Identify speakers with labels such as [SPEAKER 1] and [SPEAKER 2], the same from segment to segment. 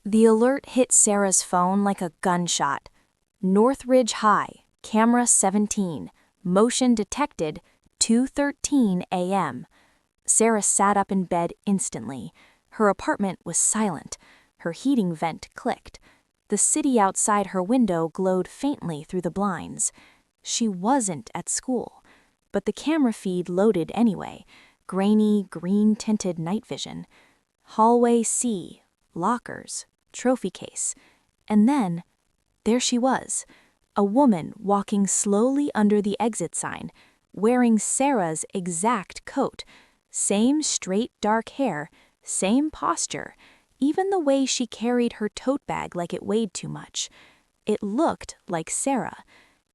[SPEAKER 1] The alert hit Sarah's phone like a gunshot. Northridge High, camera 17, motion detected, 2:13 a.m. Sarah sat up in bed instantly. Her apartment was silent. Her heating vent clicked. The city outside her window glowed faintly through the blinds. She wasn't at school, but the camera feed loaded anyway. Grainy, green-tinted night vision. Hallway C, lockers, trophy case. And then, there she was, a woman walking slowly under the exit sign, wearing Sarah's exact coat. Same straight dark hair, same posture, even the way she carried her tote bag like it weighed too much. It looked like Sarah.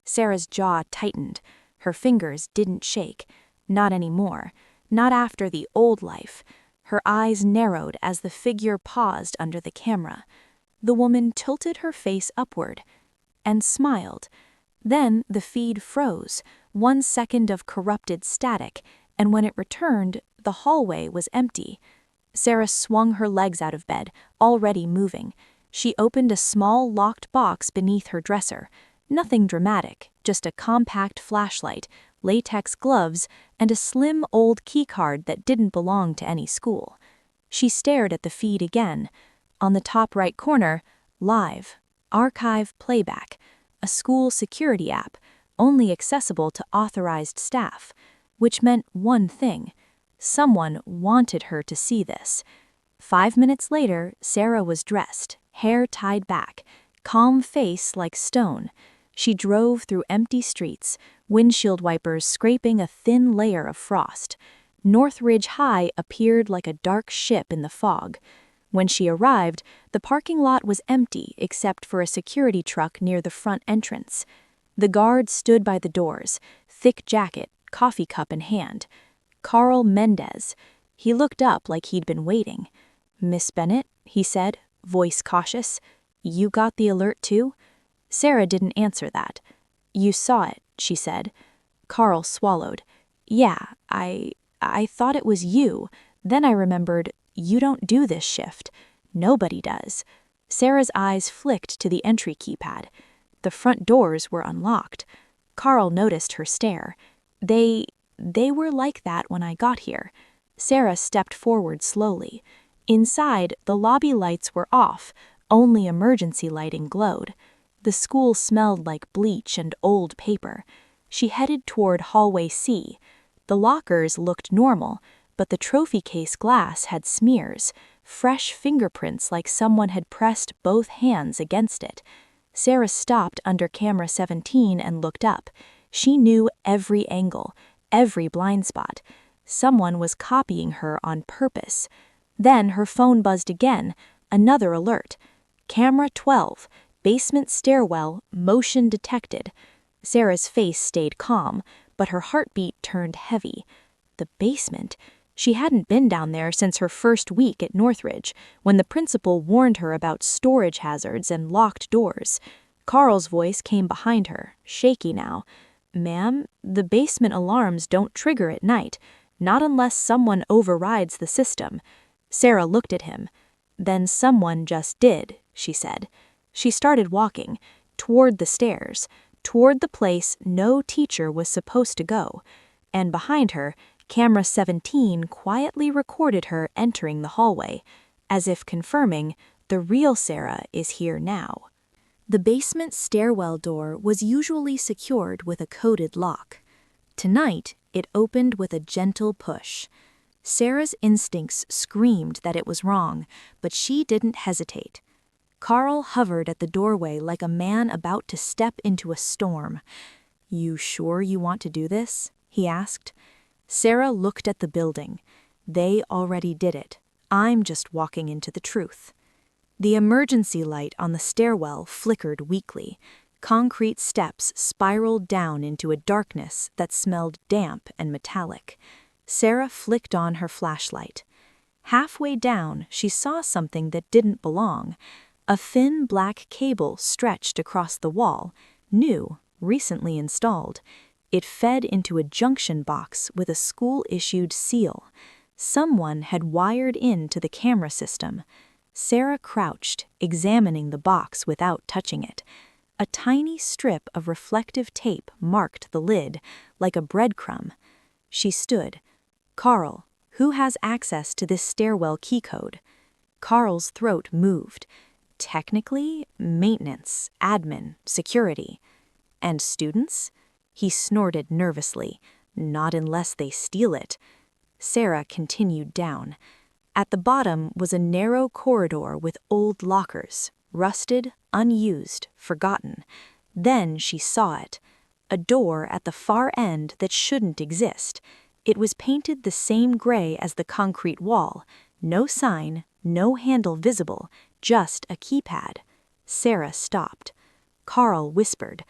[SPEAKER 1] Sarah's jaw tightened. Her fingers didn't shake. Not anymore. Not after the old life. Her eyes narrowed as the figure paused under the camera. The woman tilted her face upward and smiled. Then the feed froze, 1 second of corrupted static, and when it returned, the hallway was empty. Sarah swung her legs out of bed, already moving. She opened a small locked box beneath her dresser. Nothing dramatic, just a compact flashlight, latex gloves, and a slim old keycard that didn't belong to any school. She stared at the feed again. On the top right corner, Live, Archive Playback, a school security app, only accessible to authorized staff, which meant one thing. Someone wanted her to see this. 5 minutes later, Sarah was dressed, hair tied back, calm face like stone. She drove through empty streets, windshield wipers scraping a thin layer of frost. Northridge High appeared like a dark ship in the fog. When she arrived, the parking lot was empty except for a security truck near the front entrance. The guard stood by the doors, thick jacket, coffee cup in hand. Carl Mendez. He looked up like he'd been waiting. "Miss Bennett," he said, voice cautious. "You got the alert too?" Sarah didn't answer that. "You saw it," she said. Carl swallowed. "Yeah, I thought it was you. Then I remembered, you don't do this shift. Nobody does." Sarah's eyes flicked to the entry keypad. The front doors were unlocked. Carl noticed her stare. They were like that when I got here." Sarah stepped forward slowly. Inside, the lobby lights were off, only emergency lighting glowed. The school smelled like bleach and old paper. She headed toward hallway C. The lockers looked normal, but the trophy case glass had smears, fresh fingerprints like someone had pressed both hands against it. Sarah stopped under camera 17 and looked up. She knew every angle, every blind spot. Someone was copying her on purpose. Then her phone buzzed again, another alert. Camera 12, basement stairwell, motion detected. Sarah's face stayed calm, but her heartbeat turned heavy. The basement? She hadn't been down there since her first week at Northridge, when the principal warned her about storage hazards and locked doors. Carl's voice came behind her, shaky now. "Ma'am, the basement alarms don't trigger at night, not unless someone overrides the system." Sarah looked at him. "Then someone just did," she said. She started walking, toward the stairs, toward the place no teacher was supposed to go. And behind her, camera 17 quietly recorded her entering the hallway, as if confirming, the real Sarah is here now. The basement stairwell door was usually secured with a coded lock. Tonight, it opened with a gentle push. Sarah's instincts screamed that it was wrong, but she didn't hesitate. Carl hovered at the doorway like a man about to step into a storm. "You sure you want to do this?" he asked. Sarah looked at the building. "They already did it. I'm just walking into the truth." The emergency light on the stairwell flickered weakly. Concrete steps spiraled down into a darkness that smelled damp and metallic. Sarah flicked on her flashlight. Halfway down, she saw something that didn't belong. A thin black cable stretched across the wall, new, recently installed. It fed into a junction box with a school-issued seal. Someone had wired into the camera system. Sarah crouched, examining the box without touching it. A tiny strip of reflective tape marked the lid, like a breadcrumb. She stood. "Carl, who has access to this stairwell key code?" Carl's throat moved. "Technically, maintenance, admin, security." "And students?" He snorted nervously. "Not unless they steal it." Sarah continued down. At the bottom was a narrow corridor with old lockers, rusted, unused, forgotten. Then she saw it. A door at the far end that shouldn't exist. It was painted the same gray as the concrete wall. No sign, no handle visible, just a keypad. Sarah stopped. Carl whispered,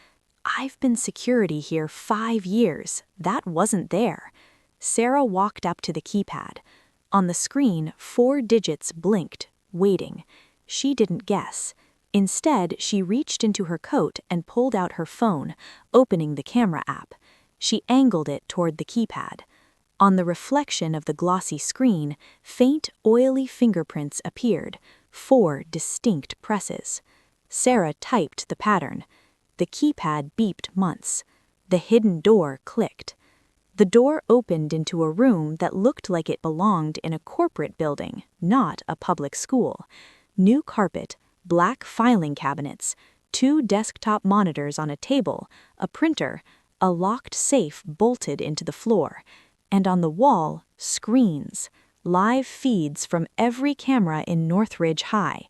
[SPEAKER 1] "I've been security here 5 years. That wasn't there." Sarah walked up to the keypad. On the screen, 4 digits blinked, waiting. She didn't guess. Instead, she reached into her coat and pulled out her phone, opening the camera app. She angled it toward the keypad. On the reflection of the glossy screen, faint, oily fingerprints appeared, 4 distinct presses. Sarah typed the pattern. The keypad beeped once. The hidden door clicked. The door opened into a room that looked like it belonged in a corporate building, not a public school. New carpet, black filing cabinets, 2 desktop monitors on a table, a printer, a locked safe bolted into the floor. And on the wall, screens, live feeds from every camera in Northridge High.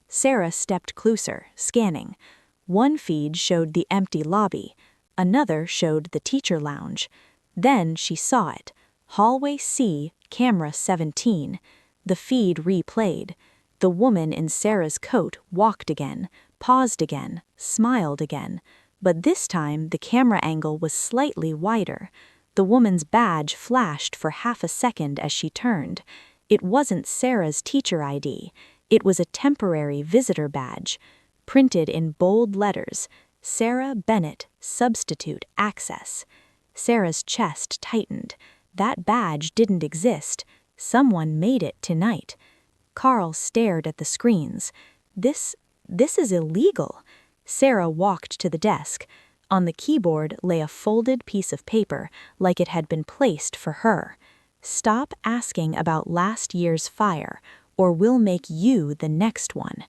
[SPEAKER 1] Sarah stepped closer, scanning. One feed showed the empty lobby. Another showed the teacher lounge. Then she saw it. Hallway C, camera 17. The feed replayed. The woman in Sarah's coat walked again, paused again, smiled again. But this time the camera angle was slightly wider. The woman's badge flashed for half a second as she turned. It wasn't Sarah's teacher ID. It was a temporary visitor badge. Printed in bold letters, "Sarah Bennett, substitute access." Sarah's chest tightened. That badge didn't exist. Someone made it tonight. Carl stared at the screens. This is illegal." Sarah walked to the desk. On the keyboard lay a folded piece of paper, like it had been placed for her. "Stop asking about last year's fire, or we'll make you the next one."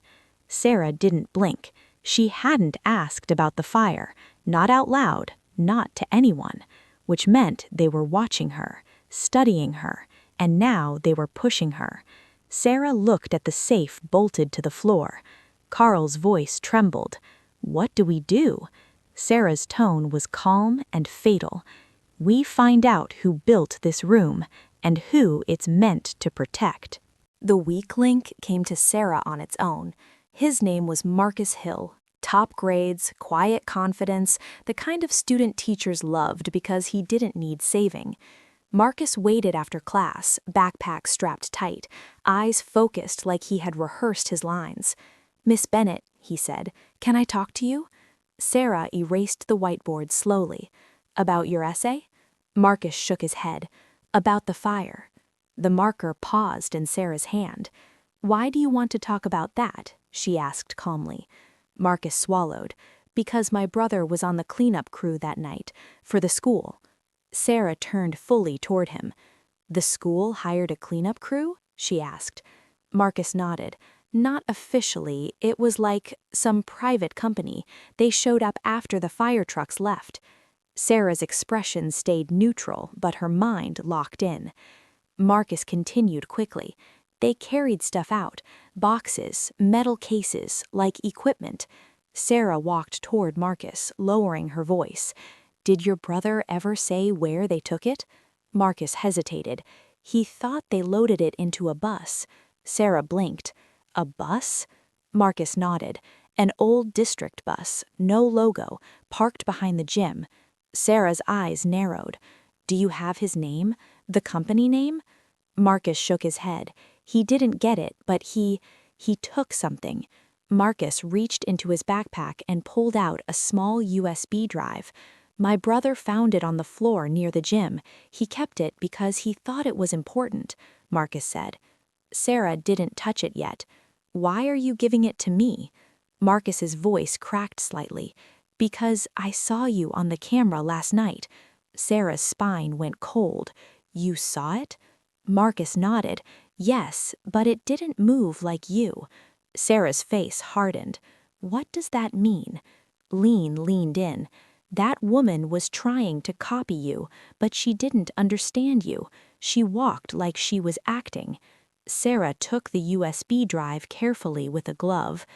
[SPEAKER 1] Sarah didn't blink. She hadn't asked about the fire, not out loud, not to anyone, which meant they were watching her, studying her, and now they were pushing her. Sarah looked at the safe bolted to the floor. Carl's voice trembled. "What do we do?" Sarah's tone was calm and fatal. "We find out who built this room, and who it's meant to protect." The weak link came to Sarah on its own. His name was Marcus Hill. Top grades, quiet confidence, the kind of student teachers loved because he didn't need saving. Marcus waited after class, backpack strapped tight, eyes focused like he had rehearsed his lines. "Miss Bennett," he said, "can I talk to you?" Sarah erased the whiteboard slowly. "About your essay?" Marcus shook his head. "About the fire." The marker paused in Sarah's hand. "Why do you want to talk about that?" she asked calmly. Marcus swallowed. "Because my brother was on the cleanup crew that night, for the school." Sarah turned fully toward him. "The school hired a cleanup crew?" she asked. Marcus nodded. "Not officially, it was like some private company. They showed up after the fire trucks left." Sarah's expression stayed neutral, but her mind locked in. Marcus continued quickly. "They carried stuff out, boxes, metal cases, like equipment." Sarah walked toward Marcus, lowering her voice. "Did your brother ever say where they took it?" Marcus hesitated. "He thought they loaded it into a bus." Sarah blinked. "A bus?" Marcus nodded. "An old district bus, no logo, parked behind the gym." Sarah's eyes narrowed. "Do you have his name? The company name?" Marcus shook his head. He didn't get it, but he took something. Marcus reached into his backpack and pulled out a small USB drive. "My brother found it on the floor near the gym. He kept it because he thought it was important," Marcus said. Sarah didn't touch it yet. Why are you giving it to me? Marcus's voice cracked slightly. Because I saw you on the camera last night. Sarah's spine went cold. You saw it? Marcus nodded. Yes, but it didn't move like you. Sarah's face hardened. What does that mean? Lean leaned in. That woman was trying to copy you, but she didn't understand you. She walked like she was acting. Sarah took the USB drive carefully with a glove.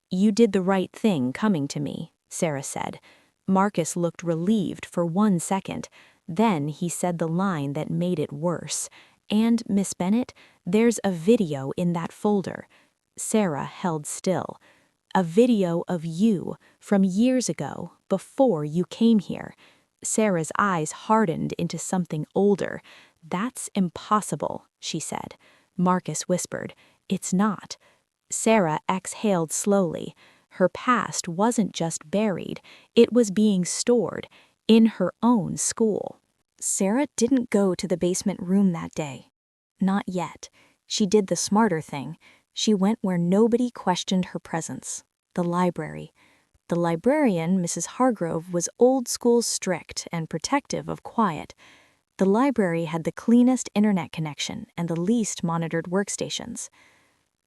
[SPEAKER 1] You did the right thing coming to me, Sarah said. Marcus looked relieved for 1 second. Then he said the line that made it worse. And, Miss Bennett, there's a video in that folder. Sarah held still. A video of you from years ago, before you came here. Sarah's eyes hardened into something older. That's impossible, she said. Marcus whispered, It's not. Sarah exhaled slowly. Her past wasn't just buried, it was being stored in her own school. Sarah didn't go to the basement room that day. Not yet. She did the smarter thing. She went where nobody questioned her presence. The library. The librarian, Mrs. Hargrove, was old-school strict and protective of quiet. The library had the cleanest internet connection and the least monitored workstations.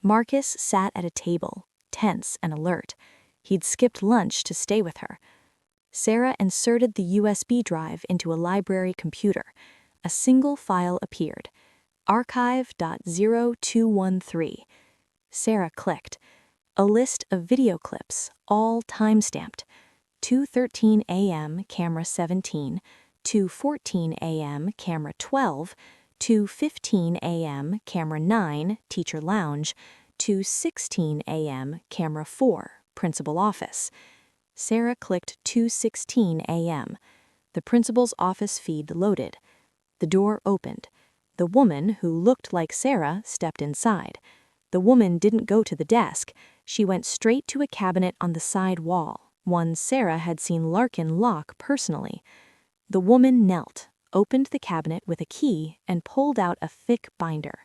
[SPEAKER 1] Marcus sat at a table, tense and alert. He'd skipped lunch to stay with her. Sarah inserted the USB drive into a library computer. A single file appeared. Archive.0213. Sarah clicked. A list of video clips, all time-stamped. 2:13 a.m., camera 17, 2:14 a.m., camera 12, 2:15 a.m., camera 9, teacher lounge, 2:16 a.m., camera 4, principal office. Sarah clicked 2:16 a.m. The principal's office feed loaded. The door opened. The woman, who looked like Sarah, stepped inside. The woman didn't go to the desk. She went straight to a cabinet on the side wall, one Sarah had seen Larkin lock personally. The woman knelt, opened the cabinet with a key, and pulled out a thick binder.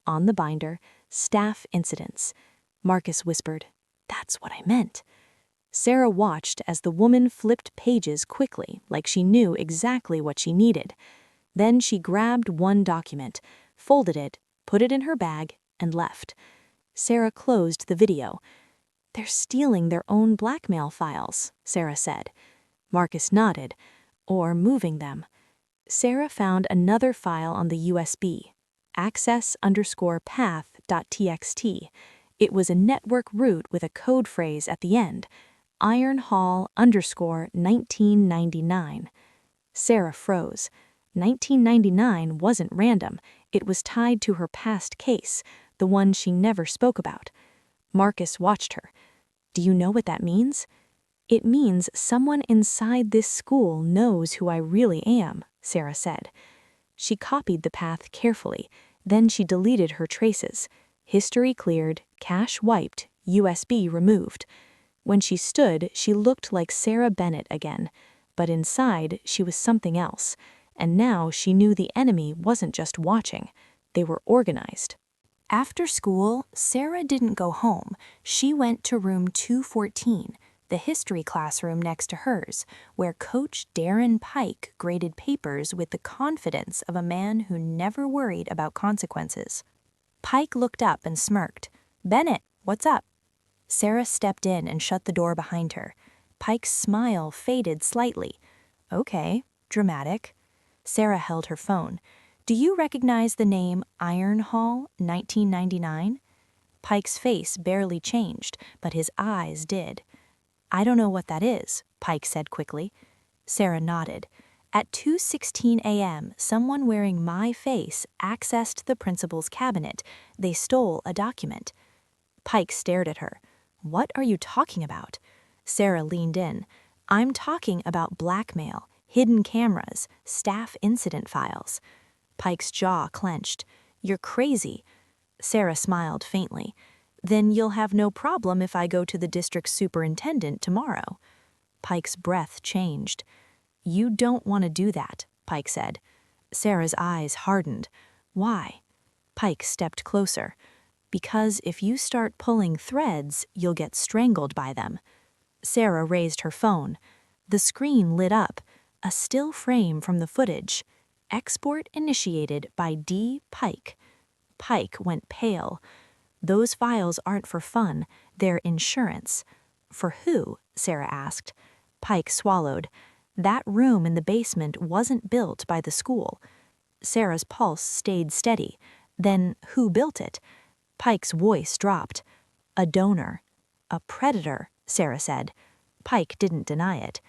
[SPEAKER 1] On the binder, staff incidents. Marcus whispered, That's what I meant. Sarah watched as the woman flipped pages quickly, like she knew exactly what she needed. Then she grabbed one document, folded it, put it in her bag, and left. Sarah closed the video. They're stealing their own blackmail files, Sarah said. Marcus nodded. Or moving them. Sarah found another file on the USB, access_path.txt. It was a network route with a code phrase at the end, ironhall_1999. Sarah froze. 1999 wasn't random. It was tied to her past case, the one she never spoke about. Marcus watched her. Do you know what that means? It means someone inside this school knows who I really am, Sarah said. She copied the path carefully. Then she deleted her traces. History cleared, cache wiped, USB removed. When she stood, she looked like Sarah Bennett again. But inside, she was something else. And now she knew the enemy wasn't just watching. They were organized. After school, Sarah didn't go home. She went to room 214, the history classroom next to hers, where Coach Darren Pike graded papers with the confidence of a man who never worried about consequences. Pike looked up and smirked. Bennett, what's up? Sarah stepped in and shut the door behind her. Pike's smile faded slightly. Okay, dramatic. Sarah held her phone. Do you recognize the name Iron Hall, 1999? Pike's face barely changed, but his eyes did. I don't know what that is, Pike said quickly. Sarah nodded. At 2:16 a.m., someone wearing my face accessed the principal's cabinet. They stole a document. Pike stared at her. What are you talking about? Sarah leaned in. I'm talking about blackmail, hidden cameras, staff incident files. Pike's jaw clenched. You're crazy. Sarah smiled faintly. Then you'll have no problem if I go to the district superintendent tomorrow. Pike's breath changed. You don't want to do that, Pike said. Sarah's eyes hardened. Why? Pike stepped closer. Because if you start pulling threads, you'll get strangled by them. Sarah raised her phone. The screen lit up, a still frame from the footage. Export initiated by D. Pike. Pike went pale. Those files aren't for fun, they're insurance. For who? Sarah asked. Pike swallowed. That room in the basement wasn't built by the school. Sarah's pulse stayed steady. Then who built it? Pike's voice dropped. A donor. A predator, Sarah said. Pike didn't deny it.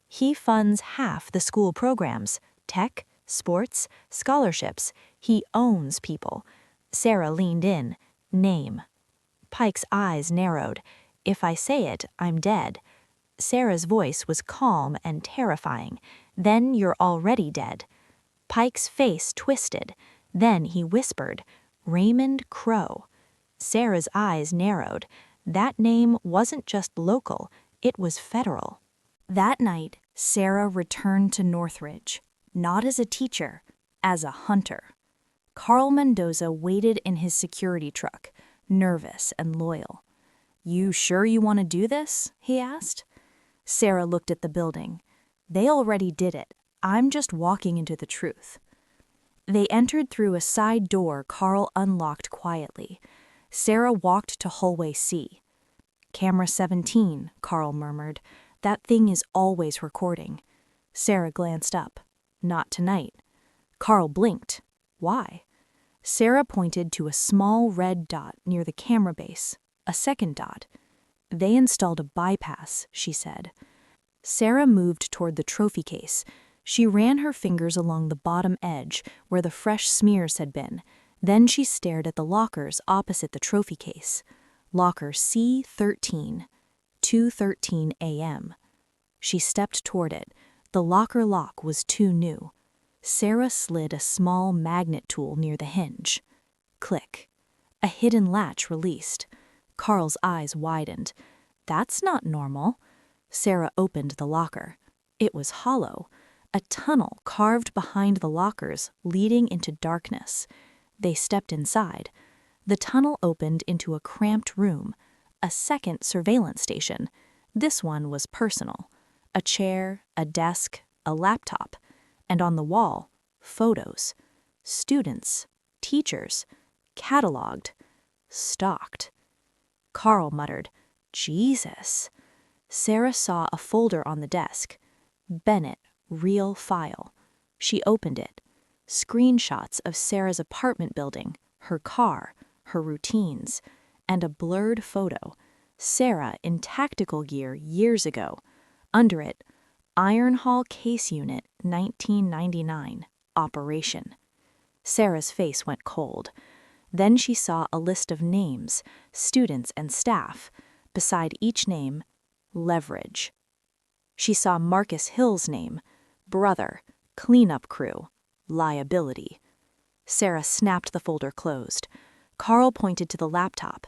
[SPEAKER 1] He funds half the school programs, tech, sports, scholarships. He owns people. Sarah leaned in. Name. Pike's eyes narrowed. If I say it, I'm dead. Sarah's voice was calm and terrifying. Then you're already dead. Pike's face twisted. Then he whispered, Raymond Crow. Sarah's eyes narrowed. That name wasn't just local, it was federal. That night, Sarah returned to Northridge, not as a teacher, as a hunter. Carl Mendoza waited in his security truck, nervous and loyal. You sure you want to do this? He asked. Sarah looked at the building. They already did it. I'm just walking into the truth. They entered through a side door Carl unlocked quietly. Sarah walked to hallway C. Camera 17, Carl murmured. That thing is always recording. Sarah glanced up. Not tonight. Carl blinked. Why? Sarah pointed to a small red dot near the camera base. A second dot. They installed a bypass, she said. Sarah moved toward the trophy case. She ran her fingers along the bottom edge where the fresh smears had been. Then she stared at the lockers opposite the trophy case. Locker C13, 2:13 a.m. She stepped toward it. The locker lock was too new. Sarah slid a small magnet tool near the hinge. Click. A hidden latch released. Carl's eyes widened. That's not normal. Sarah opened the locker. It was hollow. A tunnel carved behind the lockers, leading into darkness. They stepped inside. The tunnel opened into a cramped room, a second surveillance station. This one was personal. A chair, a desk, a laptop, and on the wall, photos. Students, teachers, cataloged, stalked. Carl muttered, Jesus. Sarah saw a folder on the desk. Bennett, real file. She opened it. Screenshots of Sarah's apartment building, her car, her routines, and a blurred photo. Sarah in tactical gear years ago. Under it, Iron Hall Case Unit, 1999, Operation. Sarah's face went cold. Then she saw a list of names, students and staff. Beside each name, Leverage. She saw Marcus Hill's name, brother, cleanup crew, liability. Sarah snapped the folder closed. Carl pointed to the laptop.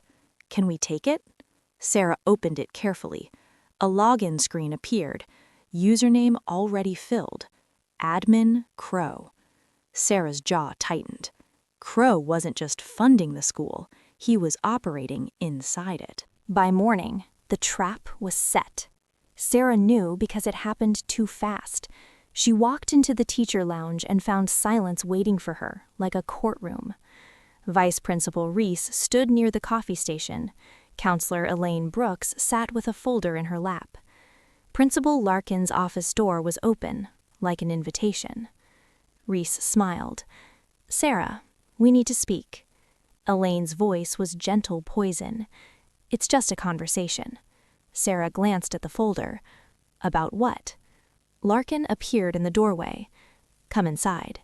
[SPEAKER 1] Can we take it? Sarah opened it carefully. A login screen appeared. Username already filled. Admin Crow. Sarah's jaw tightened. Crow wasn't just funding the school, he was operating inside it. By morning, the trap was set. Sarah knew because it happened too fast. She walked into the teacher lounge and found silence waiting for her, like a courtroom. Vice Principal Reese stood near the coffee station. Counselor Elaine Brooks sat with a folder in her lap. Principal Larkin's office door was open, like an invitation. Reese smiled. Sarah, we need to speak. Elaine's voice was gentle poison. It's just a conversation. Sarah glanced at the folder. About what? Larkin appeared in the doorway. Come inside.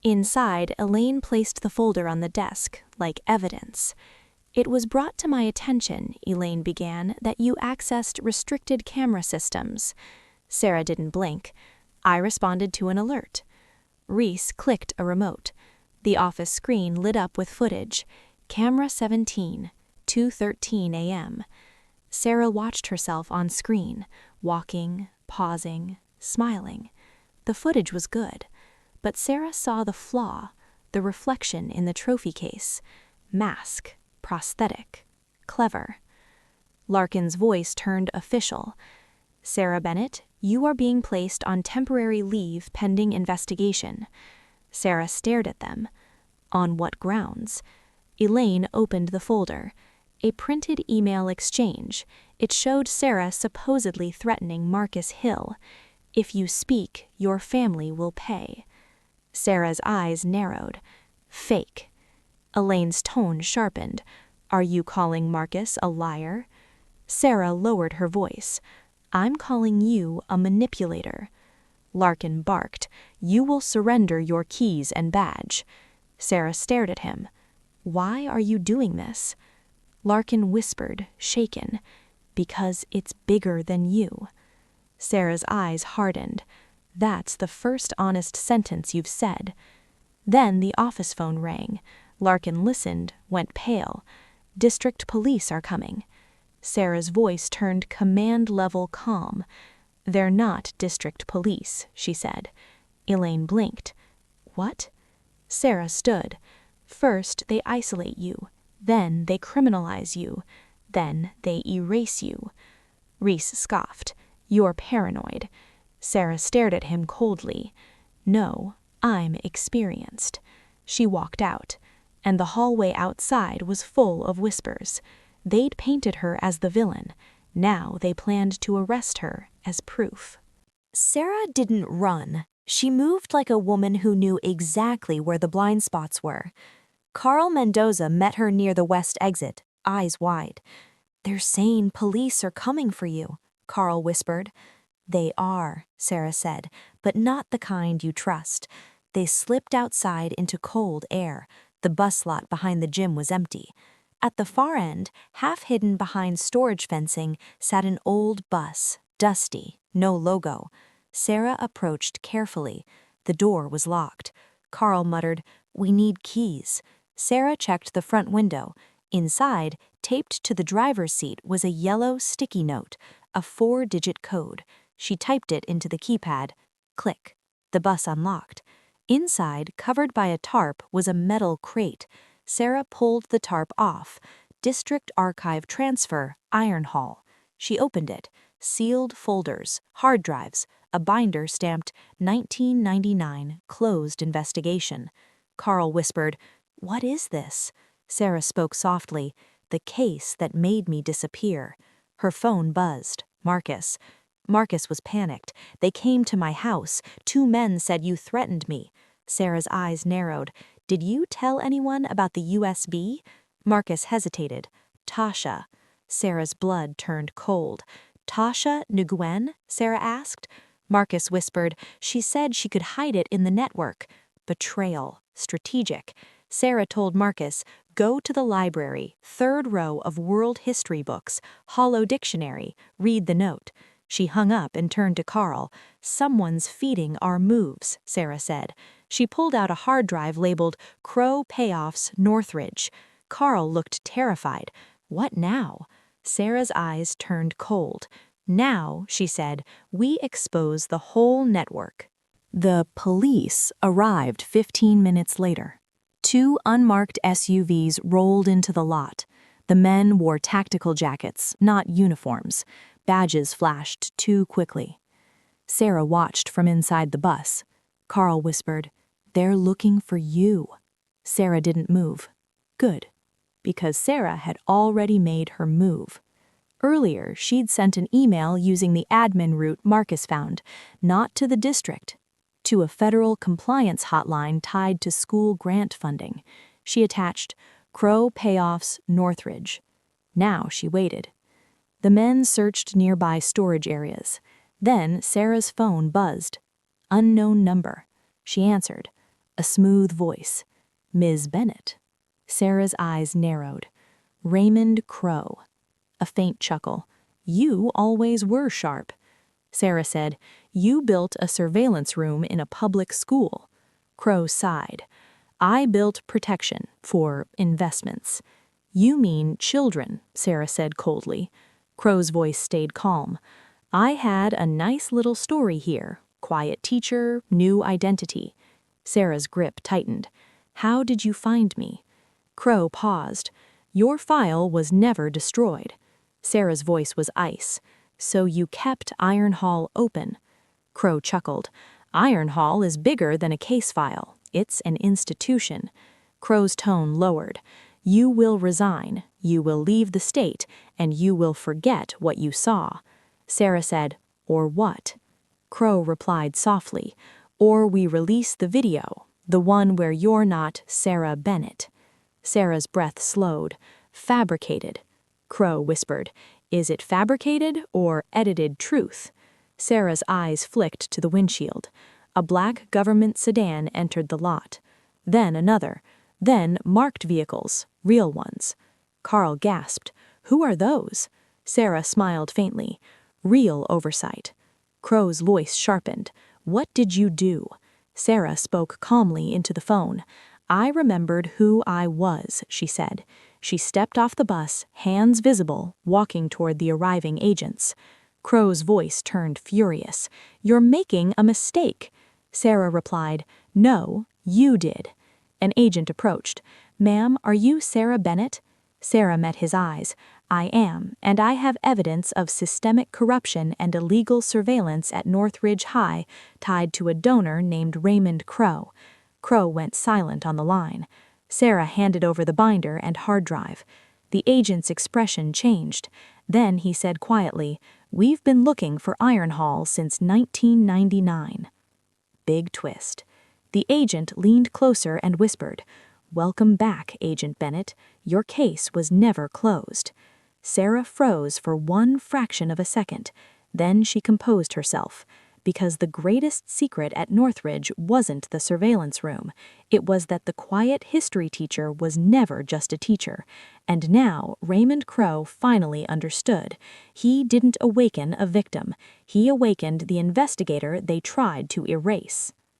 [SPEAKER 1] Inside, Elaine placed the folder on the desk, like evidence. It was brought to my attention, Elaine began, that you accessed restricted camera systems. Sarah didn't blink. I responded to an alert. Reese clicked a remote. The office screen lit up with footage. Camera 17, 2:13 a.m. Sarah watched herself on screen, walking, pausing, smiling. The footage was good, but Sarah saw the flaw, the reflection in the trophy case. Mask, prosthetic. Clever. Larkin's voice turned official. Sarah Bennett, you are being placed on temporary leave pending investigation. Sarah stared at them. On what grounds? Elaine opened the folder. A printed email exchange. It showed Sarah supposedly threatening Marcus Hill. If you speak, your family will pay. Sarah's eyes narrowed. Fake. Elaine's tone sharpened. Are you calling Marcus a liar? Sarah lowered her voice. I'm calling you a manipulator. Larkin barked. You will surrender your keys and badge. Sarah stared at him. Why are you doing this? Larkin whispered, shaken. Because it's bigger than you. Sarah's eyes hardened. That's the first honest sentence you've said. Then the office phone rang. Larkin listened, went pale. District police are coming. Sarah's voice turned command-level calm. They're not district police, she said. Elaine blinked. What? Sarah stood. First, they isolate you. Then they criminalize you. Then they erase you. Reese scoffed. You're paranoid. Sarah stared at him coldly. No, I'm experienced. She walked out, and the hallway outside was full of whispers. They'd painted her as the villain. Now they planned to arrest her as proof. Sarah didn't run. She moved like a woman who knew exactly where the blind spots were. Carl Mendoza met her near the west exit, eyes wide. They're saying police are coming for you, Carl whispered. They are, Sarah said, but not the kind you trust. They slipped outside into cold air. The bus lot behind the gym was empty. At the far end, half hidden behind storage fencing, sat an old bus, dusty, no logo. Sarah approached carefully. The door was locked. Carl muttered, We need keys. Sarah checked the front window. Inside, taped to the driver's seat, was a yellow sticky note, a 4-digit code. She typed it into the keypad. Click. The bus unlocked. Inside, covered by a tarp, was a metal crate. Sarah pulled the tarp off. District Archive Transfer, Iron Hall. She opened it. Sealed folders, hard drives, a binder stamped 1999, closed investigation. Carl whispered, What is this? Sarah spoke softly. The case that made me disappear. Her phone buzzed. Marcus. Marcus was panicked. They came to my house. 2 men said you threatened me. Sarah's eyes narrowed. Did you tell anyone about the USB? Marcus hesitated. Tasha. Sarah's blood turned cold. Tasha Nguyen? Sarah asked. Marcus whispered. She said she could hide it in the network. Betrayal. Strategic. Sarah told Marcus, Go to the library, 3rd row of world history books, Hollow Dictionary, read the note. She hung up and turned to Carl. Someone's feeding our moves, Sarah said. She pulled out a hard drive labeled Crow Payoffs Northridge. Carl looked terrified. What now? Sarah's eyes turned cold. Now, she said, we expose the whole network. The police arrived 15 minutes later. 2 unmarked SUVs rolled into the lot. The men wore tactical jackets, not uniforms. Badges flashed too quickly. Sarah watched from inside the bus. Carl whispered, They're looking for you. Sarah didn't move. Good, because Sarah had already made her move. Earlier, she'd sent an email using the admin route Marcus found, not to the district, to a federal compliance hotline tied to school grant funding. She attached, Crow Payoffs Northridge. Now she waited. The men searched nearby storage areas. Then Sarah's phone buzzed. Unknown number. She answered. A smooth voice. Ms. Bennett. Sarah's eyes narrowed. Raymond Crow. A faint chuckle. You always were sharp. Sarah said, You built a surveillance room in a public school. Crow sighed. I built protection for investments. You mean children, Sarah said coldly. Crow's voice stayed calm. I had a nice little story here. Quiet teacher, new identity. Sarah's grip tightened. How did you find me? Crow paused. Your file was never destroyed. Sarah's voice was ice. So you kept Iron Hall open. Crow chuckled. Iron Hall is bigger than a case file. It's an institution. Crow's tone lowered. You will resign, you will leave the state, and you will forget what you saw. Sarah said, or what? Crow replied softly, or we release the video, the one where you're not Sarah Bennett. Sarah's breath slowed. Fabricated. Crow whispered, is it fabricated or edited truth? Sarah's eyes flicked to the windshield. A black government sedan entered the lot. Then another. Then marked vehicles, real ones. Carl gasped. Who are those? Sarah smiled faintly. Real oversight. Crow's voice sharpened. What did you do? Sarah spoke calmly into the phone. I remembered who I was, she said. She stepped off the bus, hands visible, walking toward the arriving agents. Crow's voice turned furious. You're making a mistake. Sarah replied, no, you did. An agent approached. Ma'am, are you Sarah Bennett? Sarah met his eyes. I am, and I have evidence of systemic corruption and illegal surveillance at Northridge High tied to a donor named Raymond Crow. Crow went silent on the line. Sarah handed over the binder and hard drive. The agent's expression changed. Then he said quietly, we've been looking for Iron Hall since 1999. Big twist. The agent leaned closer and whispered, welcome back, Agent Bennett. Your case was never closed. Sarah froze for one fraction of a second. Then she composed herself. Because the greatest secret at Northridge wasn't the surveillance room. It was that the quiet history teacher was never just a teacher. And now Raymond Crow finally understood. He didn't awaken a victim. He awakened the investigator they tried to erase.